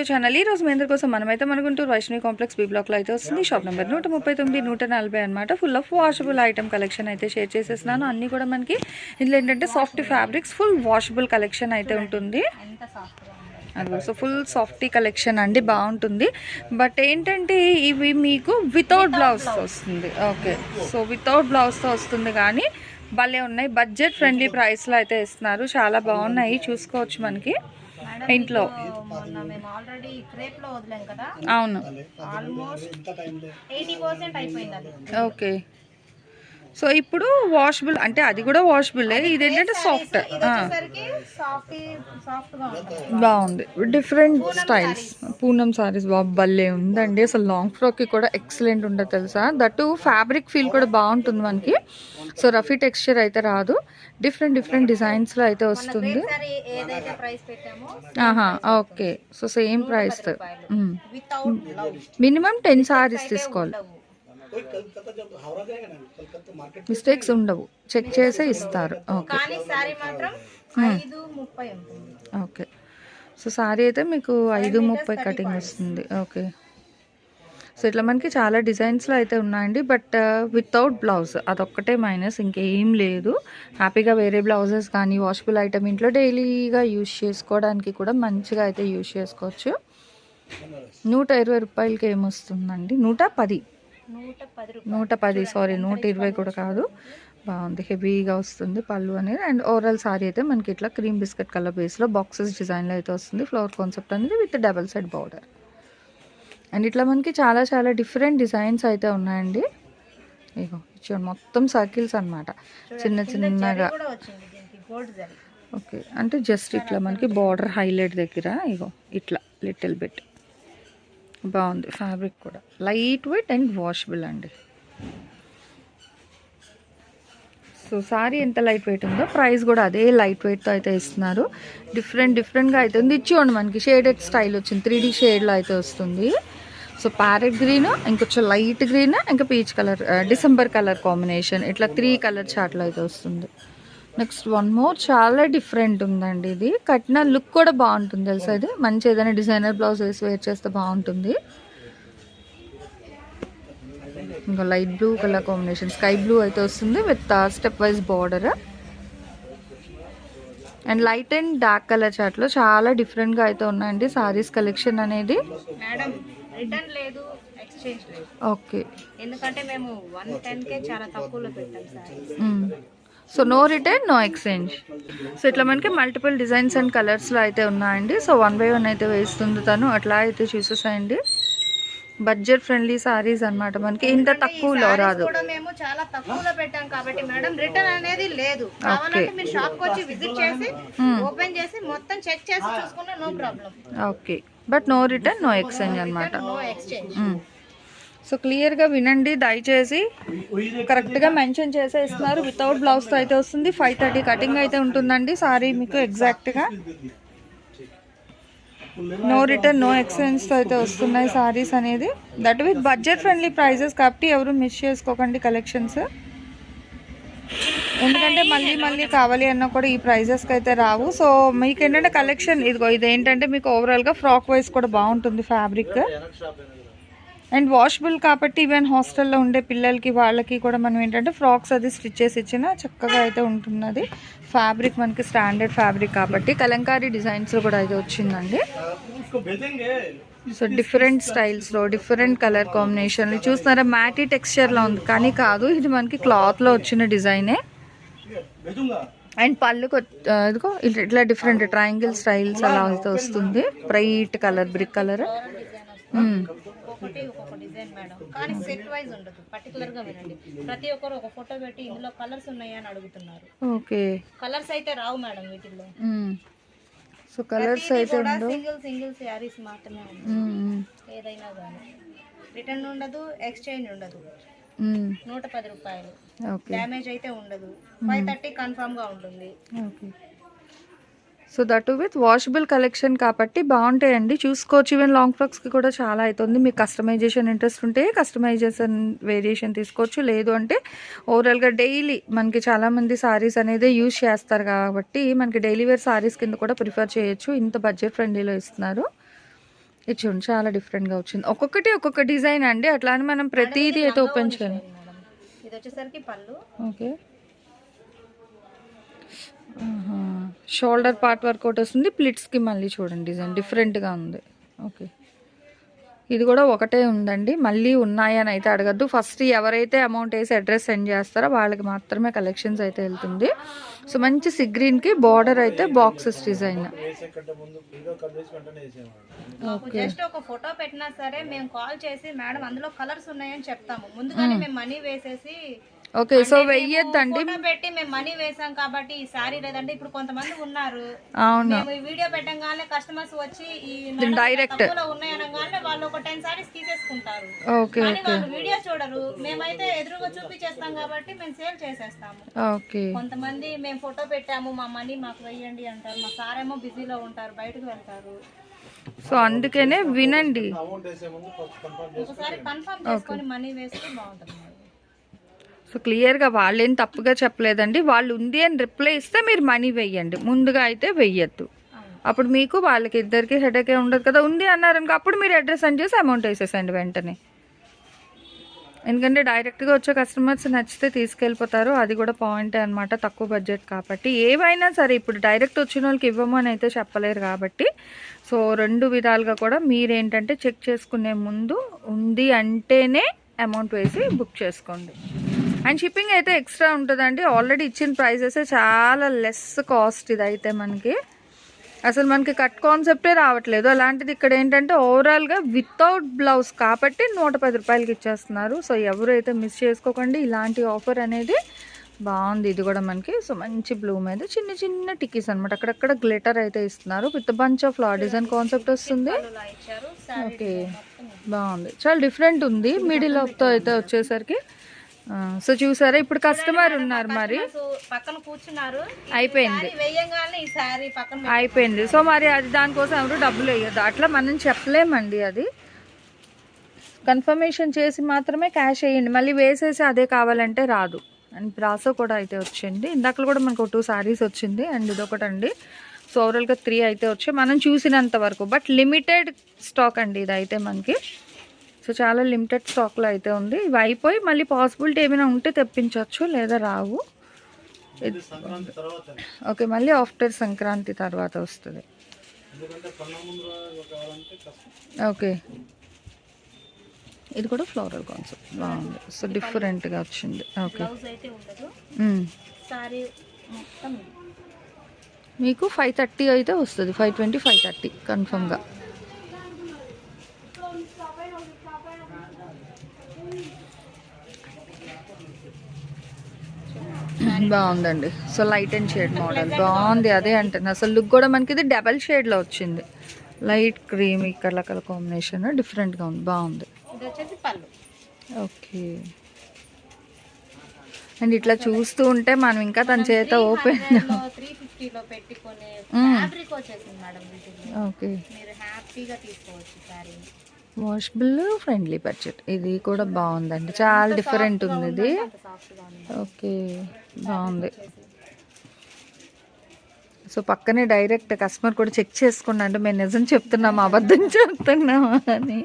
Channel ఈ రోజు మీ అందరి కోసం మనమైతే మన Guntur Vaishnavi complex B block లో అయితే వస్తుంది. షాప్ నెంబర్ 139 140 అనమాట. Full of washable item collection అయితే షేర్ చేసేస్తున్నాను. అన్ని కూడా మనకి ఇందులో ఏంటంటే soft fabrics full washable collection అయితే ఉంటుంది. సో ఫుల్ సాఫ్టీ కలెక్షన్ అండి, బాగుంటుంది. బట్ ఏంటంటే ఇవి మీకు వితౌట్ బ్లౌజ్తో వస్తుంది. ఓకే, సో వితౌట్ బ్లౌజ్తో వస్తుంది కానీ భలే ఉన్నాయి. బడ్జెట్ ఫ్రెండ్లీ ప్రైస్లో అయితే ఇస్తున్నారు. చాలా బాగున్నాయి, చూసుకోవచ్చు మనకి ఇంట్లో. అవును, ఓకే. సో ఇప్పుడు వాషబుల్ అంటే అది కూడా వాషబుల్, ఇదేంటంటే సాఫ్ట్ బాగుంది. డిఫరెంట్ స్టైల్స్ పూనం సారీస్ బాబు భలే ఉందండి. అసలు లాంగ్ ఫ్రాక్కి కూడా ఎక్సలెంట్ ఉంటుంది తెలుసా. దట్టు ఫ్యాబ్రిక్ ఫీల్ కూడా బాగుంటుంది మనకి. సో రఫీ టెక్స్చర్ అయితే రాదు, డిఫరెంట్ డిఫరెంట్ డిజైన్స్లో అయితే వస్తుంది. Okay, so same price. Minimum 10 saris తీసుకోవాలి, మిస్టేక్స్ ఉండవు, చెక్ చేసే ఇస్తారు. ఓకే ఓకే, సో సారీ అయితే మీకు 5:30 కటింగ్ వస్తుంది. ఓకే, సో ఇట్లా మనకి చాలా డిజైన్స్లో అయితే ఉన్నాయండి. బట్ వితౌట్ బ్లౌజ్ అదొక్కటే మైనస్, ఇంకేం లేదు. హ్యాపీగా వేరే బ్లౌజెస్ కానీ వాషబుల్ ఐటమ్ ఇంట్లో డైలీగా యూజ్ చేసుకోవడానికి కూడా మంచిగా అయితే యూజ్ చేసుకోవచ్చు. 120 రూపాయలకి ఏమొస్తుందండి, 110 సారీ 120 కూడా కాదు. బాగుంది, హెవీగా వస్తుంది పళ్ళు అనేది. అండ్ ఓవరాల్ సారీ అయితే మనకి ఇట్లా క్రీమ్ బిస్కెట్ కలర్ బేస్లో బాక్సెస్ డిజైన్లో అయితే వస్తుంది. ఫ్లవర్ కాన్సెప్ట్ అనేది with double side border. And ఇట్లా మనకి చాలా చాలా డిఫరెంట్ డిజైన్స్ అయితే ఉన్నాయండి. ఇగో చూడండి, మొత్తం సర్కిల్స్ అనమాట, చిన్న చిన్నగా. ఓకే, అంటే జస్ట్ ఇట్లా మనకి బార్డర్ హైలైట్ దగ్గర ఇగో ఇట్లా లిటిల్ బిట్ బాగుంది. ఫ్యాబ్రిక్ కూడా లైట్ వెయిట్ అండ్ వాషబుల్ అండి. సో సారీ ఎంత లైట్ వెయిట్ ఉందో ప్రైస్ కూడా అదే లైట్ వెయిట్తో అయితే ఇస్తున్నారు. డిఫరెంట్గా అయితే ఉంది. ఇచ్చేయండి మనకి షేడెడ్ స్టైల్ వచ్చింది, 3D షేడ్లో అయితే వస్తుంది. సో ప్యారెట్ గ్రీన్, ఇంకొంచెం లైట్ గ్రీన్, ఇంకా peach colour, December colour combination, ఇట్లా 3 కలర్ చార్ట్లో అయితే వస్తుంది. నెక్స్ట్ వన్ మోర్, చాలా డిఫరెంట్ ఉందండి. ఇది కట్టిన లుక్ కూడా బాగుంటుంది తెలుసా. ఇది మంచి ఏదైనా డిజైనర్ బ్లౌజ్ వేసి వేర్ చేస్తే బాగుంటుంది. ఇంకా light blue colour combination, sky blue అయితే వస్తుంది with step wise border. And light and dark colour చార్ట్లో చాలా డిఫరెంట్గా అయితే ఉన్నాయండి సారీస్ కలెక్షన్ అనేది. ఓకే, ఎందుకంటే మేము 110కే చాలా తక్కువలో పెట్టాం sari. So no return no exchange. So ఇట్లా మనకి మల్టిపుల్ డిజైన్స్ అండ్ కలర్స్లో అయితే ఉన్నాయండి. సో 1 by 1 అయితే వేస్తుంది తను, అట్లా అయితే చూసేసాయండి. బడ్జెట్ ఫ్రెండ్లీ సారీస్ అన్నమాట, మనకి ఇంత తక్కువలో రాదు. మేము చాలా తక్కువలో పెట్టాం కాబట్టి మేడం రిటర్న్ అనేది లేదు. కావాలంటే మీరు షాప్ కి వచ్చి విజిట్ చేసి ఓపెన్ చేసి మొత్తం చెక్ చేసి చూసుకున్నా no problem. Okay, but no return no exchange అన్నమాట. No exchange. సో క్లియర్గా వినండి దయచేసి, కరెక్ట్గా మెన్షన్ చేసే ఇస్తున్నారు. వితౌట్ బ్లౌజ్తో అయితే వస్తుంది. 530 కటింగ్ అయితే ఉంటుందండి సారీ మీకు ఎగ్జాక్ట్గా. నో రిటర్న్ నో ఎక్స్చేంజ్తో అయితే వస్తున్నాయి సారీస్ అనేది. That with budget friendly prices కాబట్టి ఎవరు మిస్ చేసుకోకండి కలెక్షన్స్. ఎందుకంటే మళ్ళీ కావాలి అన్నా కూడా ఈ ప్రైజెస్కి అయితే రావు. సో మీకు ఏంటంటే కలెక్షన్ ఇదిగో, ఇదేంటంటే మీకు ఓవరాల్గా ఫ్రాక్ వైజ్ కూడా బాగుంటుంది ఫ్యాబ్రిక్. అండ్ వాషబుల్ కాబట్టి ఈవెన్ హాస్టల్లో ఉండే పిల్లలకి వాళ్ళకి కూడా మనం ఏంటంటే ఫ్రాక్స్ అది స్టిచ్ చేసి ఇచ్చినా చక్కగా అయితే ఉంటున్నది. ఫ్యాబ్రిక్ మనకి స్టాండర్డ్ ఫ్యాబ్రిక్ కాబట్టి కలంకారీ డిజైన్స్లో కూడా అయితే వచ్చిందండి. సో డిఫరెంట్ స్టైల్స్లో డిఫరెంట్ కలర్ కాంబినేషన్లు చూస్తున్నారా. మ్యాటీ టెక్స్చర్లో ఉంది కానీ కాదు, ఇది మనకి క్లాత్లో వచ్చిన డిజైనే. అండ్ పళ్ళుకు ఇదిగో ఇట్లా డిఫరెంట్ ట్రయాంగిల్ స్టైల్స్ అలా అయితే వస్తుంది. Bright colour, brick colour. ఒక్కొక్క డిజైన్ మేడం, కానీ సెట్ వైజ్ ఉండదు. పర్టికులర్ గా వినండి, ప్రతి ఒక్కరు ఒక ఫోటో పెట్టి ఇందులో కలర్స్ ఉన్నాయా అని అడుగుతున్నారు. ఓకే, కలర్స్ అయితే రావు మేడం వీటిల్లో. సో కలర్స్ అయితే సింగిల్ శారీస్ మాత్రమే ఏదైనా కానీ రిటర్న్ ఉండదు, ఎక్స్చేంజ్ ఉండదు. 110 రూపాయలు, డ్యామేజ్ అయితే ఉండదు. 530 కన్ఫర్మ్ గా ఉంటుంది. So that with washable collection కాబట్టి బాగుంటాయండి, చూసుకోవచ్చు. ఈవెన్ లాంగ్ ఫ్రాక్స్కి కూడా చాలా అవుతుంది. మీకు కస్టమైజేషన్ ఇంట్రెస్ట్ ఉంటే కస్టమైజేషన్ వేరియేషన్ తీసుకోవచ్చు. లేదు అంటే ఓవరాల్గా డైలీ మనకి చాలామంది సారీస్ అనేది యూజ్ చేస్తారు కాబట్టి మనకి డైలీ వేర్ సారీస్ కింద కూడా ప్రిఫర్ చేయొచ్చు. ఇంత బడ్జెట్ ఫ్రెండ్లీలో ఇస్తున్నారు. ఇది చూడండి చాలా డిఫరెంట్గా వచ్చింది. ఒక్కొక్కటి ఒక్కొక్క డిజైన్ అండి, అట్లా అని మనం ప్రతిదీ అయితే ఓపెన్ చేయాలి. ఇది వచ్చేసరికి పళ్ళు. ఓకే, షోల్డర్ పార్ట్ వర్క్ ఒకటి వస్తుంది, ప్లిట్స్కి మళ్ళీ చూడండి డిజైన్ డిఫరెంట్గా ఉంది. ఓకే, ఇది కూడా ఒకటే ఉందండి, మళ్ళీ ఉన్నాయని అయితే అడగద్దు. ఫస్ట్ ఎవరైతే అమౌంట్ వేసి అడ్రస్ సెండ్ చేస్తారో వాళ్ళకి మాత్రమే కలెక్షన్స్ అయితే వెళ్తుంది. సో మంచి సిగ్రీన్కి బార్డర్ అయితే బాక్సెస్ డిజైన్. జస్ట్ ఒక ఫోటో పెట్టినా సరే మేము కాల్ చేసి మేడం అందులో కలర్స్ ఉన్నాయని చెప్తాము. ముందుగానే మేము మనీ వేసేసి ఓకే, సో వెయ్యొద్దండి పెట్టి మేము మనీ వేసాం కాబట్టి ఈ సారీ లేదంటే ఇప్పుడు కొంతమంది ఉన్నారు, అవును, మేము ఈ వీడియో పెట్టంగానే కస్టమర్స్ వచ్చి ఈ డైరెక్ట్ ఉన్నాయనగానే వాళ్ళు ఒక 10 సారీస్ తీసేసుకుంటారు. ఓకే, కానీ వాళ్ళు వీడియో చూడరు, మేమైతే ఎదురుగా చూపించేస్తాం కాబట్టి మేము సేల్ చేసేస్తాము. ఓకే, కొంతమంది మేము ఫోటో పెట్టాము మా మనీ మాకు వెయ్యండి అంటారు, మా సార్ ఏమో బిజీలో ఉంటారు, బయటకు వెళ్తారు. సో అందుకనే వినండి, ఒకసారి కన్ఫర్మ్ చేసుకొని మనీ వేస్తే బాగుంటుంది. సో క్లియర్గా వాళ్ళేం తప్పుగా చెప్పలేదండి, వాళ్ళు ఉంది అని రిప్లై ఇస్తే మీరు మనీ వెయ్యండి, ముందుగా అయితే వెయ్యొద్దు. అప్పుడు మీకు వాళ్ళకి ఇద్దరికి హెడేకే ఉండదు కదా. ఉంది అన్నారనుకో అప్పుడు మీరు అడ్రస్ సెండ్ చేసి అమౌంట్ వేసేసండి వెంటనే, ఎందుకంటే డైరెక్ట్గా వచ్చే కస్టమర్స్ నచ్చితే తీసుకెళ్ళిపోతారు, అది కూడా పాయింటే అనమాట, తక్కువ బడ్జెట్ కాబట్టి. ఏవైనా సరే ఇప్పుడు డైరెక్ట్ వచ్చిన వాళ్ళకి ఇవ్వము అని అయితే చెప్పలేరు కాబట్టి, సో రెండు విధాలుగా కూడా మీరేంటంటే చెక్ చేసుకునే ముందు ఉంది అంటేనే అమౌంట్ వేసి బుక్ చేసుకోండి. అండ్ షిప్పింగ్ అయితే ఎక్స్ట్రా ఉంటుందండి, ఆల్రెడీ ఇచ్చిన ప్రైజెస్ చాలా లెస్ కాస్ట్. ఇదైతే మనకి అసలు మనకి కట్ కాన్సెప్టే రావట్లేదు, అలాంటిది ఇక్కడ ఏంటంటే ఓవరాల్గా వితౌట్ బ్లౌజ్ కాబట్టి 110 రూపాయలకి ఇచ్చేస్తున్నారు. సో ఎవరైతే మిస్ చేసుకోకండి, ఇలాంటి ఆఫర్ అనేది బాగుంది. ఇది కూడా మనకి సో మంచి బ్లూ మీద చిన్న చిన్న టిక్కీస్ అనమాట, అక్కడక్కడ గ్లిటర్ అయితే ఇస్తున్నారు with bunch of flower design concept వస్తుంది. ఓకే, బాగుంది, చాలా డిఫరెంట్ ఉంది. మిడిల్ ఆఫ్తో అయితే వచ్చేసరికి సో చూసారా ఇప్పుడు కస్టమర్ ఉన్నారు, మరి పక్కన కూర్చున్నారు, అయిపోయింది అయిపోయింది. సో మరి అది దానికోసం ఎవరు డబ్బులు వేయద్దు, అట్లా మనం చెప్పలేమండి. అది కన్ఫర్మేషన్ చేసి మాత్రమే క్యాష్ వేయండి, మళ్ళీ వేసేసి అదే కావాలంటే రాదు. అండ్ బ్రాసో కూడా అయితే వచ్చింది, ఇందాక కూడా మనకు 2 సారీస్ వచ్చింది అండ్ ఇదొకటండి. సో ఓవరాల్గా 3 అయితే వచ్చాయి మనం చూసినంత వరకు, బట్ లిమిటెడ్ స్టాక్ అండి ఇదైతే మనకి. సో చాలా లిమిటెడ్ స్టాక్లో అయితే ఉంది, ఇవి అయిపోయి మళ్ళీ పాసిబిలిటీ ఏమైనా ఉంటే తెప్పించవచ్చు, లేదా రావు. ఓకే, మళ్ళీ ఆఫ్టర్ సంక్రాంతి తర్వాత వస్తుంది. ఓకే, ఇది కూడా ఫ్లోరల్ కాన్సెప్ట్ బాగుంది, సో డిఫరెంట్గా వచ్చింది. ఓకే, మీకు 530 అయితే వస్తుంది, 520 530 కన్ఫర్మ్గా. బాగుందండి, so light and shade model బాగుంది, అదే అంటున్నా. అసలు లుక్ కూడా మనకి ఇది డబల్ షేడ్లో వచ్చింది, లైట్ క్రీమ్ కలర్ కాంబినేషన్ డిఫరెంట్గా ఉంది, బాగుంది. ఓకే, అండ్ ఇట్లా చూస్తూ ఉంటే మనం ఇంకా తన చేత open. Okay, washable friendly budget, ఇది కూడా బాగుందండి, చాలా డిఫరెంట్ ఉంది ఇది. ఓకే, బాగుంది. సో పక్కనే డైరెక్ట్ కస్టమర్ కూడా చెక్ చేసుకున్నా, అంటే మేము నిజం చెప్తున్నాము అబద్ధం చెప్తున్నాము అని.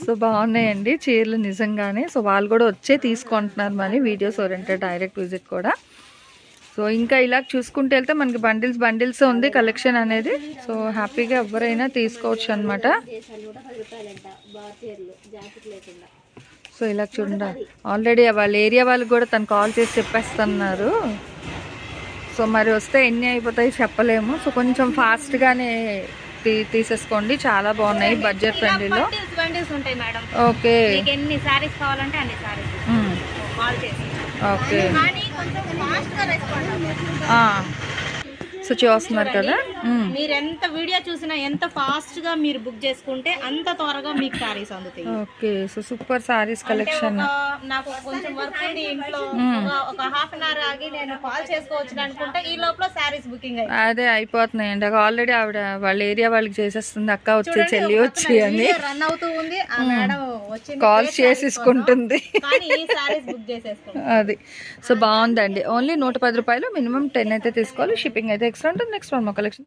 సో బాగున్నాయండి చీరలు నిజంగానే. సో వాళ్ళు కూడా వచ్చే తీసుకుంటున్నారు మరి వీడియోస్ ఓరియంటెడ్ డైరెక్ట్ విజిట్ కూడా. సో ఇంకా ఇలా చూసుకుంటూ వెళ్తే మనకి బండిల్స్ ఉంది కలెక్షన్ అనేది. సో హ్యాపీగా ఎవరైనా తీసుకోవచ్చు అనమాట. సో ఇలా చూడండి, ఆల్రెడీ వాళ్ళ ఏరియా వాళ్ళకి కూడా తను కాల్ చేసి చెప్పేస్తున్నారు. సో మరి వస్తే ఎన్ని అయిపోతాయి చెప్పలేము. సో కొంచెం ఫాస్ట్గానే తీసేసుకోండి, చాలా బాగున్నాయి బడ్జెట్ ఫ్రెండ్లీలో. ఓకే ఓకే, సో చూస్తున్నారు కదా, మీరు ఎంత వీడియో చూసినా ఎంత ఫాస్ట్ గా మీరు బుక్ చేసుకుంటే అంత త్వరగా మీకు సారీస్ అందుతాయి. Okay, so super saris collection. నాకు కొంచెం వర్క్ ఉంది ఇంట్లో, ఒక హాఫ్ అన్ అవర్ ఆగి నేను కాల్ చేసుకోవచ్చు అనుకుంటే ఈ లోపల సారీస్ బుకింగ్ అదే అయిపోతున్నాయండి. ఆల్రెడీ ఆవిడ వాళ్ళ ఏరియా వాళ్ళకి చేసేస్తుంది, అక్క వచ్చి చెల్లి వచ్చి అని రన్ అవుతూ ఉంది. ఆ మేడం వచ్చి కాల్ చేసేసుకుంటుంది బుక్ చేసేసుకుంటుంది అది. సో బాగుందండి, ఓన్లీ 110 రూపాయలు, మినిమం 10 అయితే తీసుకోవాలి, షిప్పింగ్ అయితే ఎక్స్ట్రా ఉంటుంది. Next one collection.